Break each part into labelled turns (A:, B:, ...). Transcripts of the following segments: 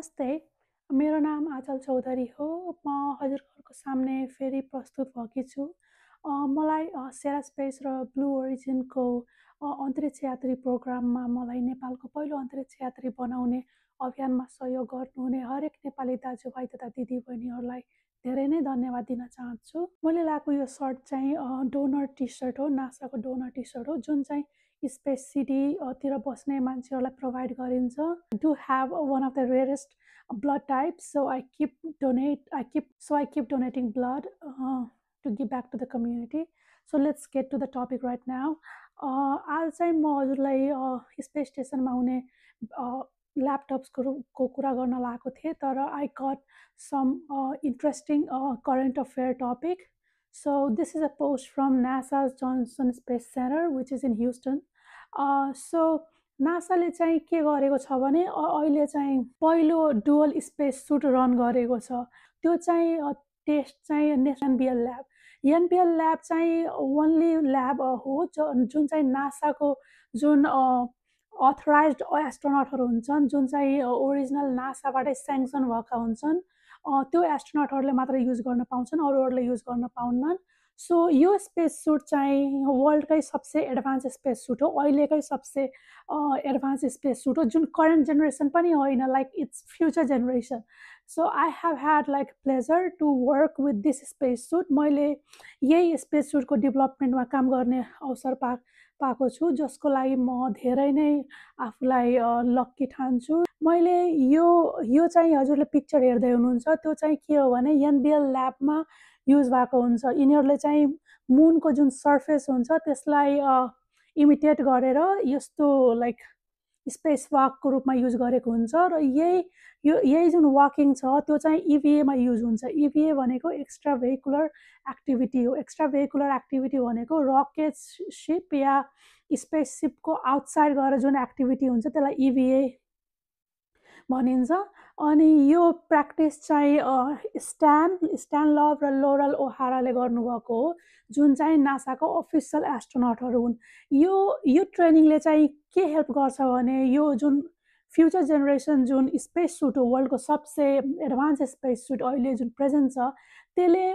A: नमस्ते, मेरो नाम आँचल चौधरी हो। म हजुरहरूको सामने फेरि प्रस्तुत भएकी छु। मलाई सेरा स्पेस र ब्लू ओरिजिनको अन्तरिक्ष यात्री प्रोग्राममा मलाई नेपालको पहिलो अन्तरिक्ष यात्री बनाउने अभियानमा सहयोग गर्नुहुने हरेक नेपाली दाजुभाइ तथा दिदीबहिनीहरूलाई धेरै नै धन्यवाद दिन चाहन्छु। मैले लगाएको यो सर्ट चाहिँ डोनर टी सर्ट हो, नासाको डोनर टी सर्ट हो, जुन चाहिँ स्पेस सिटी तिर बस्ने मान्छेहरूलाई प्रोभाइड गरिन्छ। Do have one of the rarest blood types, so I keep donating blood to give back to the community. So let's get to the topic right now. आज चाहिँ म हजुरलाई स्पेस स्टेसनमा हुने ल्यापटप्सको कुरा गर्न लागेको थिएँ, तर I got some interesting current affair topic. So this is a post from NASA's Johnson Space Center, which is in Houston. So नासाले चाहिँ के गरेको छ भने अहिले चाहिँ पहिलो डुअल स्पेस सुट रन गरेको छ। त्यो चाहिँ टेस्ट चाहिँ एनबिएल ल्याब। एनबिएल ल्याब चाहिँ ओन्ली ल्याब हो जुन चाहिँ नासाको जुन अथराइज्ड एस्ट्रोनटहरू हुन्छन्, जुन चाहिँ ओरिजिनल नासाबाटै स्याङ्सन भएका हुन्छन्, त्यो एस्ट्रोनटहरूले मात्र युज गर्न पाउँछन्, अरूहरूले युज गर्न पाउन्नन्। सो यो स्पेस सुट चाहिँ वर्ल्डकै सबसे एडभान्स स्पेस सुट हो, अहिलेकै सबसे एडभान्स स्पेस सुट हो, जुन करेन्ट जेनेरेसन पनि होइन, like it's future generation. So I have had like pleasure to work with this space suit. मैले यही स्पेस सुटको डेभलपमेन्टमा काम गर्ने अवसर पाएको छु, जसको लागि म धेरै नै आफूलाई लक्की ठान्छु। मैले यो चाहिँ हजुरले पिक्चर हेर्दै हुनुहुन्छ, त्यो चाहिँ के हो भने एनबिएल ल्याबमा युज भएको हुन्छ। यिनीहरूले चाहिँ मुनको जुन सर्फेस हुन्छ त्यसलाई इमिटेट गरेर यस्तो लाइक स्पेस वाकको रूपमा युज गरेको हुन्छ र यही जुन वाकिङ छ त्यो चाहिँ इभिएमा युज हुन्छ। इभिए भनेको एक्स्ट्रा भेहिकुलर एक्टिभिटी हो। एक्स्ट्रा भेहिकुलर एक्टिभिटी भनेको रकेट सिप या स्पेस सिपको आउटसाइड गएर जुन एक्टिभिटी हुन्छ त्यसलाई इभिए भनिन्छ। अनि यो प्र्याक्टिस चाहिँ स्ट्यान लभ र लोरल ओहाराले गर्नुभएको हो, जुन चाहिँ नासाको अफिसियल एस्ट्रोनटहरू हुन्। यो ट्रेनिङले चाहिँ के हेल्प गर्छ भने यो जुन फ्युचर जेनेरेसन जुन स्पेस सुट हो, वर्ल्डको सबसे एडभान्स स्पेस सुट अहिले जुन प्रेजेन्ट छ, त्यसले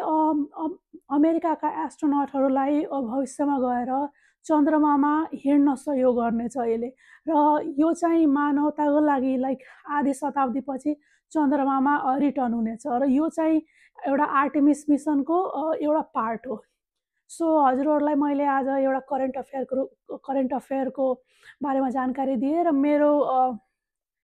A: अमेरिकाका एस्ट्रोनटहरूलाई भविष्यमा गएर चन्द्रमामा हिँड्न सहयोग गर्नेछ यसले। र यो चाहिँ मानवताको लागि लाइक आधी शताब्दीपछि चन्द्रमामा रिटर्न हुनेछ र यो चाहिँ एउटा आर्टेमिस मिसनको एउटा पार्ट हो। सो हजुरहरूलाई मैले आज एउटा करेन्ट अफेयरको बारेमा जानकारी दिएँ र मेरो